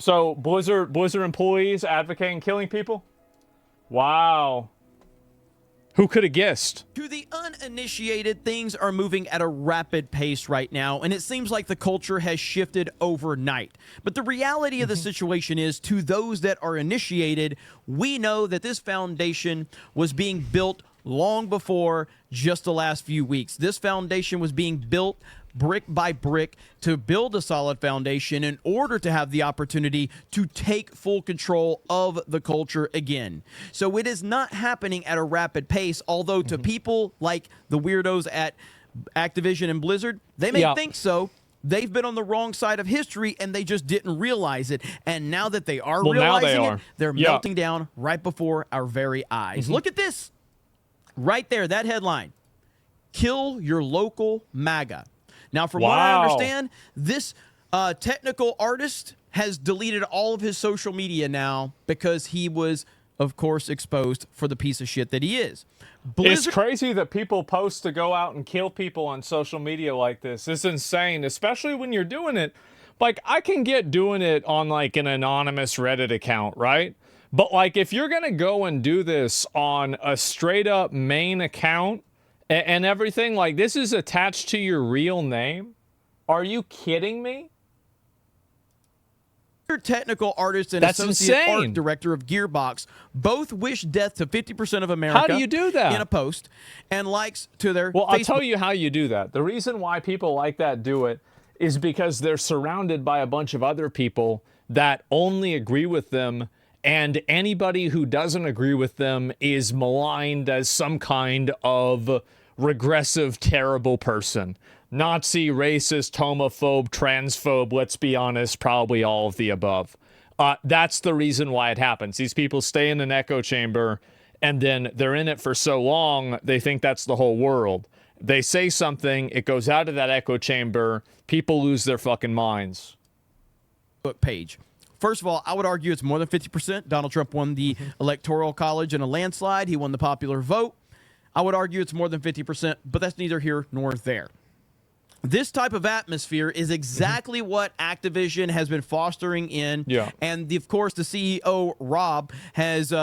So Blizzard employees advocating killing people? Wow. Who could have guessed? To the uninitiated, things are moving at a rapid pace right now, and it seems like the culture has shifted overnight. But the reality of the situation is, to those that are initiated, we know that this foundation was being built long before just the last few weeks. This foundation was being built brick by brick to build a solid foundation in order to have the opportunity to take full control of the culture again. So it is not happening at a rapid pace, although to people like the weirdos at Activision and Blizzard, they may think so. They've been on the wrong side of history and they just didn't realize it. And now that they are realizing it, they're melting down right before our very eyes. Look at this right there, that headline. Kill your local MAGA. Now, from what I understand, this technical artist has deleted all of his social media now because he was, of course, exposed for the piece of shit that he is. It's crazy that people post to go out and kill people on social media like this. It's insane, especially when you're doing it. Like, I can get doing it on, like, an anonymous Reddit account, right? But, like, if you're going to go and do this on a straight-up main account, and everything, like, this is attached to your real name? Are you kidding me? Technical artist and associate art director of Gearbox both wish death to 50% of America. How do you do that? In a post, and likes to their Well, Facebook. I'll tell you how you do that. The reason why people like that do it is because they're surrounded by a bunch of other people that only agree with them, and anybody who doesn't agree with them is maligned as some kind of regressive, terrible person. Nazi, racist, homophobe, transphobe, let's be honest, probably all of the above. That's the reason why it happens. These people stay in an echo chamber, and then they're in it for so long, they think that's the whole world. They say something, it goes out of that echo chamber, people lose their fucking minds. Page. First of all, I would argue it's more than 50%. Donald Trump won the Electoral College in a landslide. He won the popular vote. I would argue it's more than 50%, but that's neither here nor there. This type of atmosphere is exactly what Activision has been fostering in. Yeah. And, of course, the CEO, Rob, has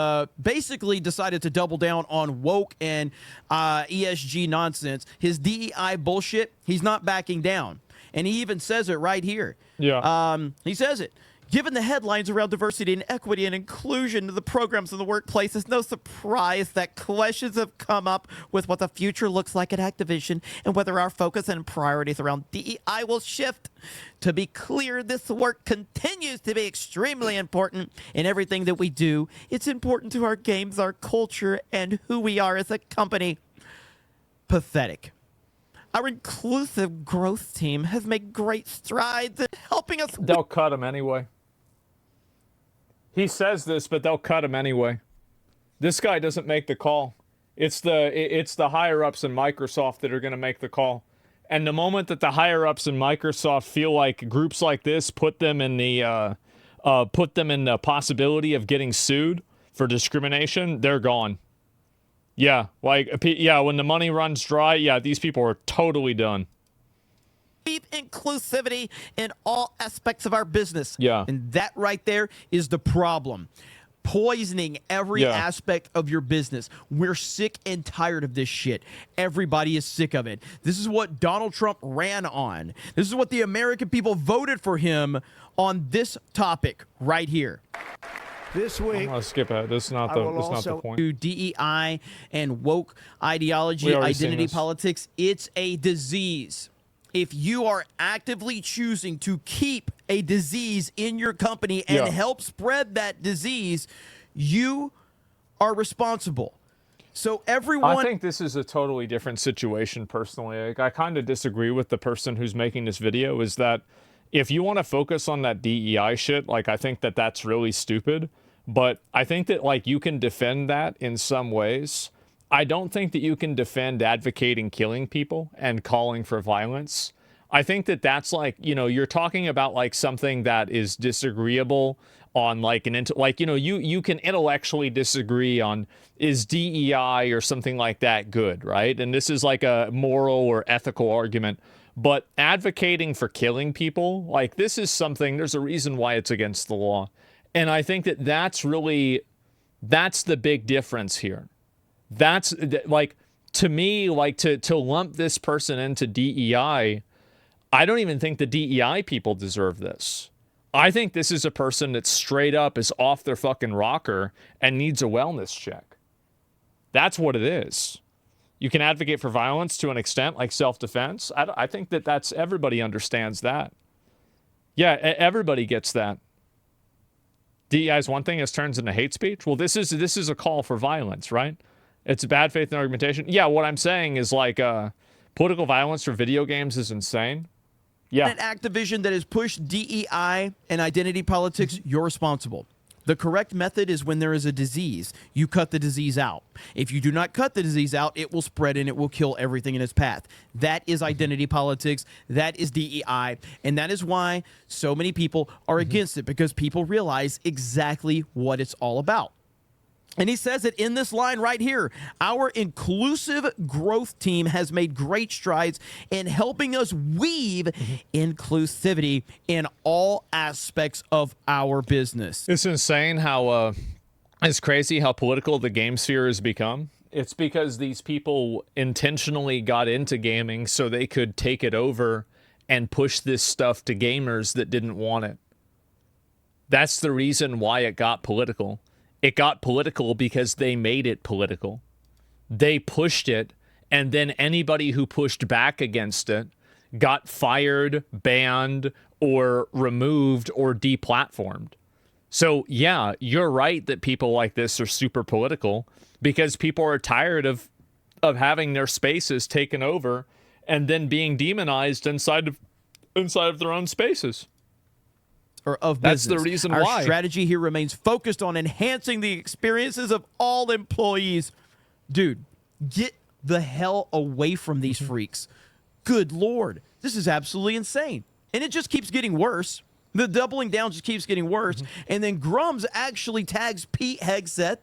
basically decided to double down on woke and ESG nonsense. His DEI bullshit, he's not backing down. And he even says it right here. Yeah. He says it. Given the headlines around diversity and equity and inclusion of the programs in the workplace, it's no surprise that questions have come up with what the future looks like at Activision and whether our focus and priorities around DEI will shift. To be clear, this work continues to be extremely important in everything that we do. It's important to our games, our culture, and who we are as a company. Pathetic. Our inclusive growth team has made great strides in helping us. They'll cut him anyway. He says this, but they'll cut him anyway. This guy doesn't make the call. It's the higher-ups in Microsoft that are going to make the call. And the moment that the higher-ups in Microsoft feel like groups like this put them in the possibility of getting sued for discrimination, they're gone. Yeah, when the money runs dry, these people are totally done. Inclusivity in all aspects of our business. Yeah. And that right there is the problem. Poisoning every aspect of your business. We're sick and tired of this shit. Everybody is sick of it. This is what Donald Trump ran on. This is what the American people voted for him on this topic right here. This week, I'll skip ahead. This is not the point. To DEI and woke ideology, identity politics, it's a disease. If you are actively choosing to keep a disease in your company and help spread that disease, you are responsible. So everyone... I think this is a totally different situation, personally. Like, I kind of disagree with the person who's making this video, is that if you want to focus on that DEI shit, like, I think that that's really stupid. But I think that, like, you can defend that in some ways. I don't think that you can defend advocating killing people and calling for violence. I think that that's like, you're talking about like something that is disagreeable on like you can intellectually disagree on, is DEI or something like that good, right? And this is like a moral or ethical argument. But advocating for killing people, like this is something, there's a reason why it's against the law. And I think that that's the big difference here. That's like, to me, like to lump this person into DEI, I don't even think the DEI people deserve this. I think this is a person that straight up is off their fucking rocker and needs a wellness check. That's what it is. You can advocate for violence to an extent, like self-defense. I think that's everybody understands that. Yeah, everybody gets that. DEI is one thing, it turns into hate speech. Well, this is a call for violence, right? It's bad faith and argumentation. Yeah, what I'm saying is like political violence for video games is insane. Yeah. An Activision that has pushed DEI and identity politics, you're responsible. The correct method is when there is a disease, you cut the disease out. If you do not cut the disease out, it will spread and it will kill everything in its path. That is identity politics. That is DEI. And that is why so many people are against it, because people realize exactly what it's all about. And he says it in this line right here. Our inclusive growth team has made great strides in helping us weave inclusivity in all aspects of our business. It's insane how, it's crazy how political the game sphere has become. It's because these people intentionally got into gaming so they could take it over and push this stuff to gamers that didn't want it. That's the reason why it got political. It got political because they made it political. They pushed it, and then anybody who pushed back against it got fired, banned, or removed or deplatformed. So, yeah, you're right that people like this are super political because people are tired of having their spaces taken over and then being demonized inside of their own spaces. Or of That's business. the reason Our why. strategy here remains focused on enhancing the experiences of all employees. Dude, get the hell away from these freaks. Good Lord. This is absolutely insane. And it just keeps getting worse. The doubling down just keeps getting worse. And then Grums actually tags Pete Hegseth,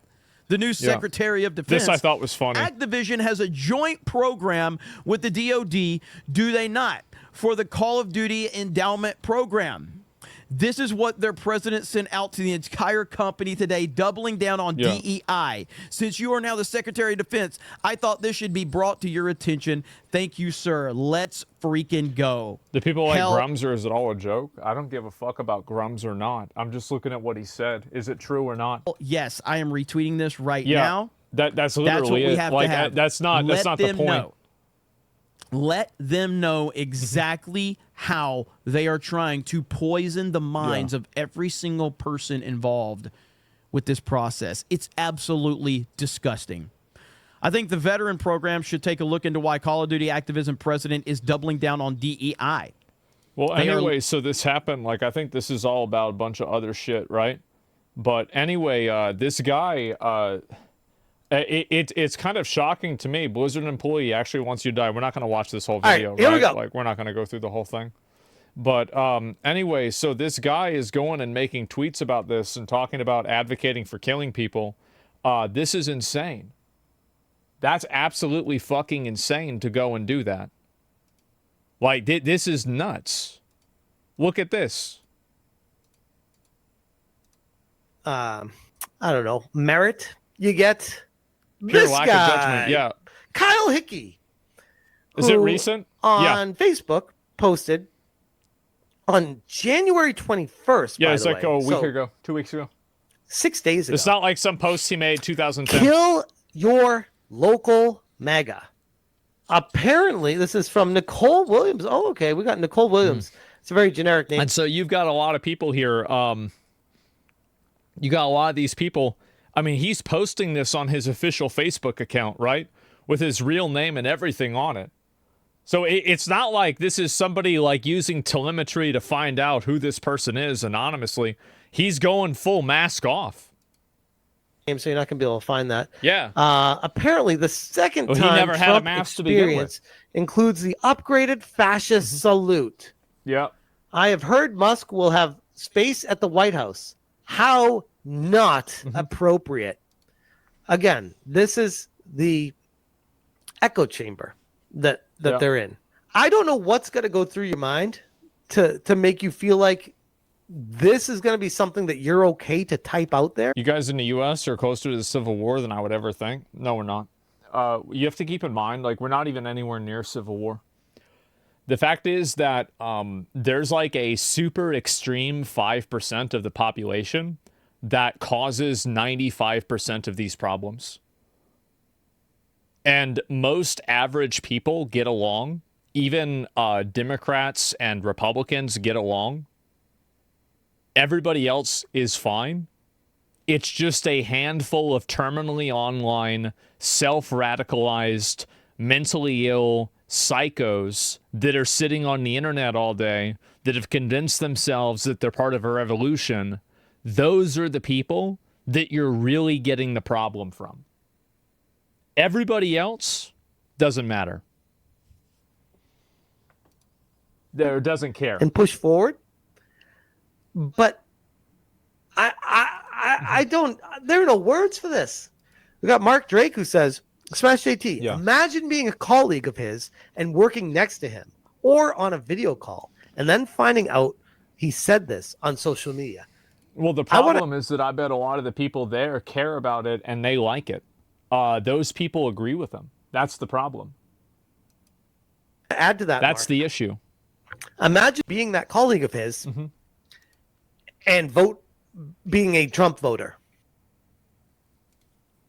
the new Secretary of Defense. This I thought was funny. Activision has a joint program with the DoD, do they not, for the Call of Duty Endowment Program. This is what their president sent out to the entire company today, doubling down on DEI. Since you are now the Secretary of Defense, I thought this should be brought to your attention. Thank you, sir. Let's freaking go. Do people like Grums, or is it all a joke? I don't give a fuck about Grums or not. I'm just looking at what he said. Is it true or not? Yes, I am retweeting this right now. That's literally That's what we have like, to have. That's not the point. Know. Let them know exactly how they are trying to poison the minds of every single person involved with this process. It's absolutely disgusting. I think the veteran program should take a look into why Call of Duty Activision president is doubling down on DEI. Well, anyway, so this happened. Like, I think this is all about a bunch of other shit, right? But anyway, this guy... It's kind of shocking to me. Blizzard employee actually wants you to die. We're not going to watch this whole video, right? Here we go. Like, we're not going to go through the whole thing. But anyway, so this guy is going and making tweets about this and talking about advocating for killing people. This is insane. That's absolutely fucking insane to go and do that. Like, this is nuts. Look at this. I don't know. Merit you get. Pure This lack guy, of judgment. Yeah. Kyle Hickey. Is it recent? On Facebook, posted on January 21st. Yeah, by it's the like way. a week ago, 2 weeks ago. 6 days ago. It's not like some posts he made 2010. Kill your local MAGA. Apparently, this is from Nicole Williams. Oh, okay. We got Nicole Williams. It's a very generic name. And so you've got a lot of people here. You got a lot of these people. I mean, he's posting this on his official Facebook account, right? With his real name and everything on it. So it's not like this is somebody like using telemetry to find out who this person is anonymously. He's going full mask off. So you're not going to be able to find that. Yeah. Apparently, the second time he never had a Trump mask to begin with. experience includes the upgraded fascist salute. Yeah. I have heard Musk will have space at the White House. How not appropriate. Again, this is the echo chamber that they're in. I don't know what's going to go through your mind to make you feel like this is going to be something that you're okay to type out there. You guys in the U.S. are closer to the Civil War than I would ever think. No, we're not. You have to keep in mind, like, we're not even anywhere near Civil War. The fact is that there's like a super extreme 5% of the population that causes 95% of these problems. And most average people get along. Even Democrats and Republicans get along. Everybody else is fine. It's just a handful of terminally online, self-radicalized, mentally ill psychos that are sitting on the internet all day that have convinced themselves that they're part of a revolution. Those are the people that you're really getting the problem from. Everybody else doesn't matter. There doesn't care. And push forward. But I don't, there are no words for this. We got Mark Drake who says, Smash JT, imagine being a colleague of his and working next to him or on a video call and then finding out he said this on social media. Well, the problem is that I bet a lot of the people there care about it and they like it. Those people agree with him. That's the problem. Add to that, That's Mark. the issue. Imagine being that colleague of his and being a Trump voter.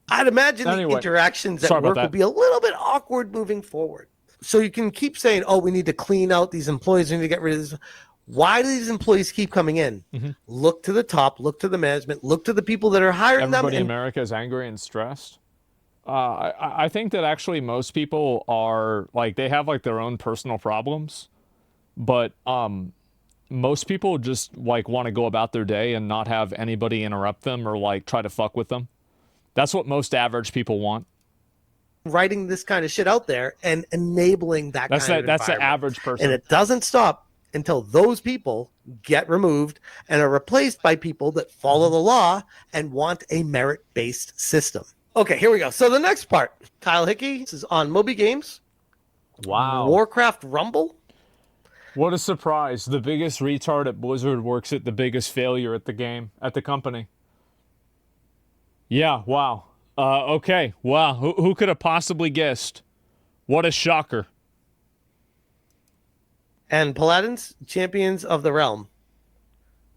I'd imagine the interactions at work will be a little bit awkward moving forward. So you can keep saying, oh, we need to clean out these employees. We need to get rid of this. Why do these employees keep coming in? Look to the top, look to the management, look to the people that are hiring them. Everybody in America is angry and stressed. I think that actually most people are like, they have like their own personal problems, but most people just like want to go about their day and not have anybody interrupt them or like try to fuck with them. That's what most average people want. Writing this kind of shit out there and enabling that kind of environment. That's the average person. And it doesn't stop until those people get removed and are replaced by people that follow the law and want a merit-based system. Okay, here we go. So the next part, Kyle Hickey, this is on Moby Games. Wow. Warcraft Rumble. What a surprise. The biggest retard at Blizzard works at the biggest failure at the game, at the company. Yeah, wow. Okay, wow. Who could have possibly guessed? What a shocker. And Paladins, Champions of the Realm.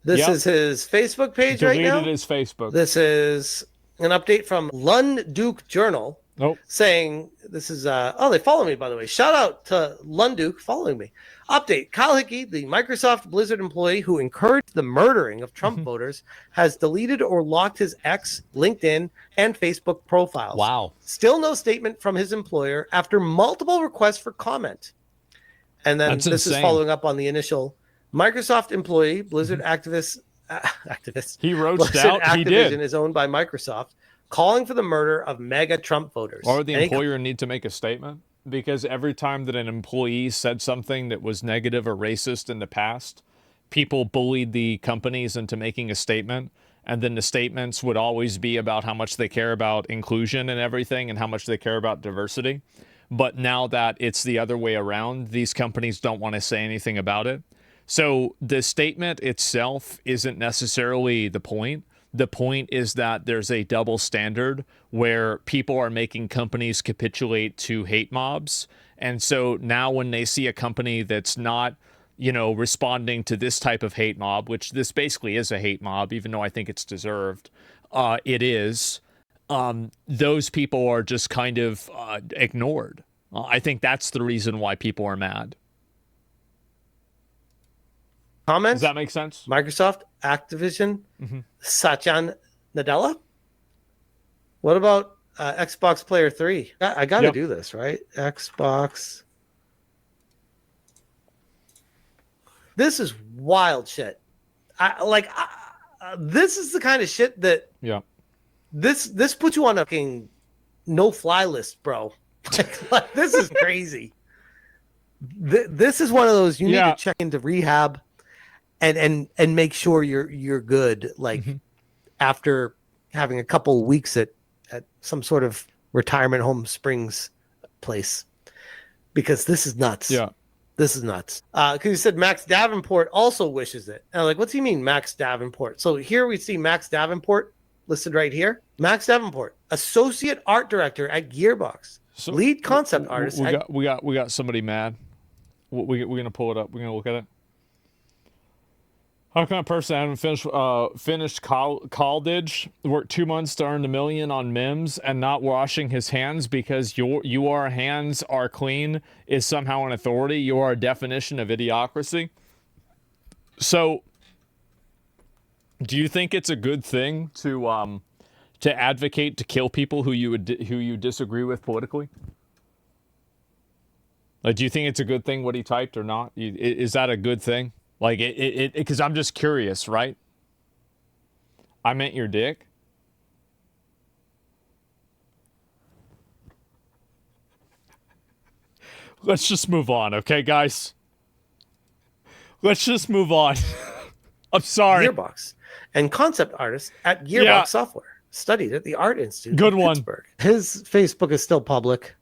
This is his Facebook page right now. Deleted his Facebook. This is an update from Lunduke Journal. Nope. Saying this is they follow me, by the way. Shout out to Lunduke following me. Update: Kyle Hickey, the Microsoft Blizzard employee who encouraged the murdering of Trump voters, has deleted or locked his X, LinkedIn, and Facebook profiles. Wow. Still no statement from his employer after multiple requests for comment. And then this is following up on the initial Microsoft employee, Blizzard activist. He wrote Blizzard out. Activision He did. is owned by Microsoft, calling for the murder of mega Trump voters. Or the employer need to make a statement, because every time that an employee said something that was negative or racist in the past, people bullied the companies into making a statement, and then the statements would always be about how much they care about inclusion and everything and how much they care about diversity. But now that it's the other way around, these companies don't want to say anything about it. So the statement itself isn't necessarily the point. The point is that there's a double standard where people are making companies capitulate to hate mobs. And so now when they see a company that's not, responding to this type of hate mob, which this basically is a hate mob, even though I think it's deserved, it is, those people are just kind of ignored. I think that's the reason why people are mad. Comments? Does that make sense? Microsoft, Activision, Satya Nadella. What about Xbox Player 3? I got to do this, right? Xbox. This is wild shit. This is the kind of shit that this puts you on a fucking no-fly list, bro. This is crazy. This is one of those you need to check into rehab and make sure you're good. After having a couple of weeks at some sort of retirement home Springs place, because this is nuts. Yeah. This is nuts. Because he said Max Davenport also wishes it. And I'm like, what's he mean, Max Davenport? So here we see Max Davenport listed right here. Max Davenport, associate art director at Gearbox, So lead concept artist. We got somebody mad. We're gonna pull it up. We're gonna look at it. How come a person haven't finished college, worked 2 months to earn $1 million on MIMS, and not washing his hands because your hands are clean is somehow an authority? You are a definition of idiocracy. So, do you think it's a good thing to advocate to kill people who you disagree with politically? Like, do you think it's a good thing what he typed or not? Is that a good thing? Like, because I'm just curious, right? I meant your dick. Let's just move on, okay, guys? Let's just move on. I'm sorry. Gearbox and concept artist at Gearbox Software. Studied at the Art Institute Good of one. Pittsburgh. His Facebook is still public,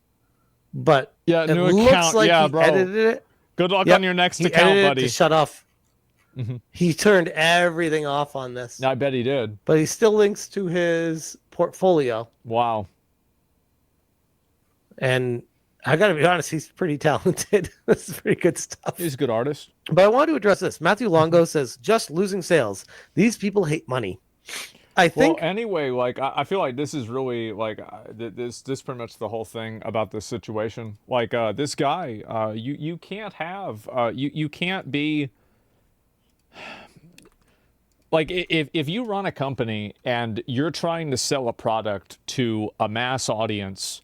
but yeah, it new looks account. like Yeah, he bro. edited it. Good luck on your next He account, edited buddy. it to shut off. Mm-hmm. He turned everything off on this. I bet he did. But he still links to his portfolio. Wow. And I got to be honest, he's pretty talented. This is pretty good stuff. He's a good artist. But I want to address this. Matthew Longo says, just losing sales. These people hate money. I think. Well, anyway, like I feel like this is really like this pretty much the whole thing about this situation. Like this guy, you can't have you can't be like if you run a company and you're trying to sell a product to a mass audience,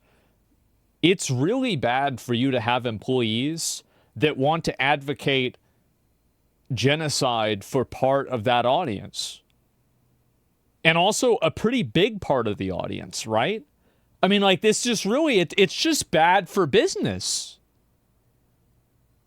it's really bad for you to have employees that want to advocate genocide for part of that audience. And also a pretty big part of the audience, right? I mean, like, this just really, it's just bad for business.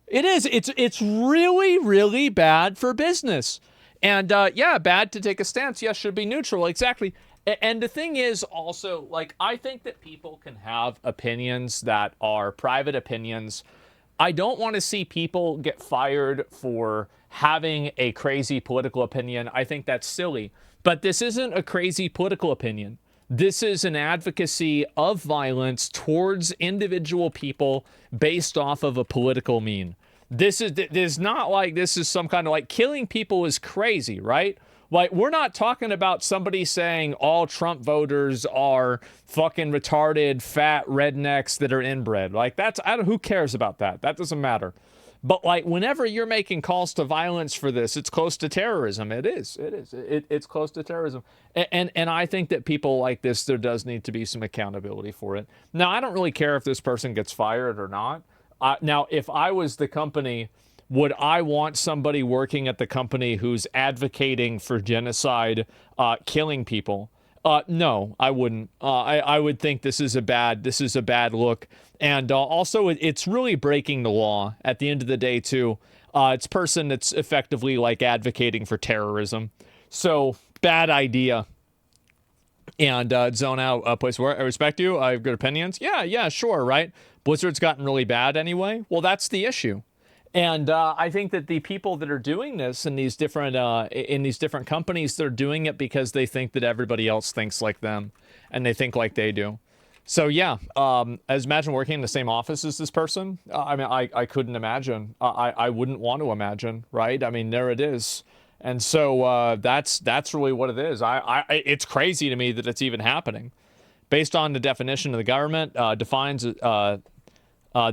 It is. It's really, really bad for business. And, yeah, bad to take a stance. Yeah, should be neutral. Exactly. And the thing is also, like, I think that people can have opinions that are private opinions. I don't want to see people get fired for having a crazy political opinion. I think that's silly. But this isn't a crazy political opinion. This is an advocacy of violence towards individual people based off of a political mean. This is not like this is some kind of like killing people is crazy, right? Like, we're not talking about somebody saying all Trump voters are fucking retarded, fat rednecks that are inbred. Like, who cares about that? That doesn't matter. But, like, whenever you're making calls to violence for this, it's close to terrorism. It is. It's close to terrorism. And I think that people like this, there does need to be some accountability for it. Now, I don't really care if this person gets fired or not. Now, if I was the company, would I want somebody working at the company who's advocating for genocide, killing people? No, I wouldn't. I would think this is a bad look. And also, it's really breaking the law at the end of the day, too. It's a person that's effectively like advocating for terrorism. So, bad idea. And zone out, place where I respect you. I have good opinions. Yeah, sure, right? Blizzard's gotten really bad anyway. Well, that's the issue. And I think that the people that are doing this in these different companies, they're doing it because they think that everybody else thinks like them, and they think like they do. So yeah, as imagine working in the same office as this person. I mean, I couldn't imagine. I wouldn't want to imagine, right? I mean, there it is. And so that's really what it is. It's crazy to me that it's even happening. Based on the definition of the government, defines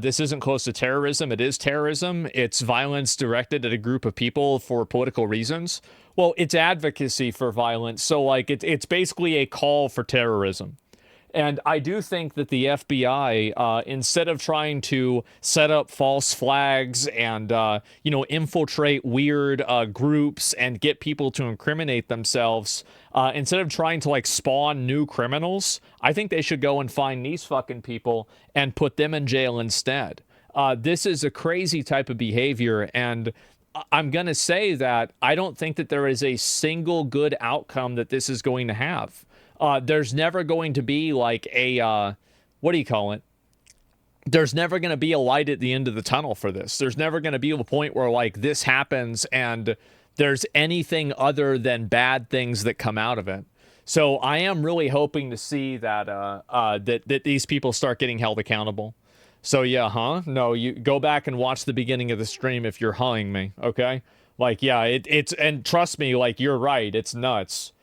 this isn't close to terrorism. It is terrorism. It's violence directed at a group of people for political reasons. Well, it's advocacy for violence. So, like, it's basically a call for terrorism. And I do think that the FBI, instead of trying to set up false flags and, infiltrate weird groups and get people to incriminate themselves, instead of trying to, like, spawn new criminals, I think they should go and find these fucking people and put them in jail instead. This is a crazy type of behavior, and I'm going to say that I don't think that there is a single good outcome that this is going to have. There's never going to be like a, what do you call it? there's never going to be a light at the end of the tunnel for this. There's never going to be a point where like this happens and there's anything other than bad things that come out of it. So I am really hoping to see that that these people start getting held accountable. So yeah, no, you go back and watch the beginning of the stream if you're huhing me, okay? Like, yeah, it's and trust me, like, you're right, it's nuts.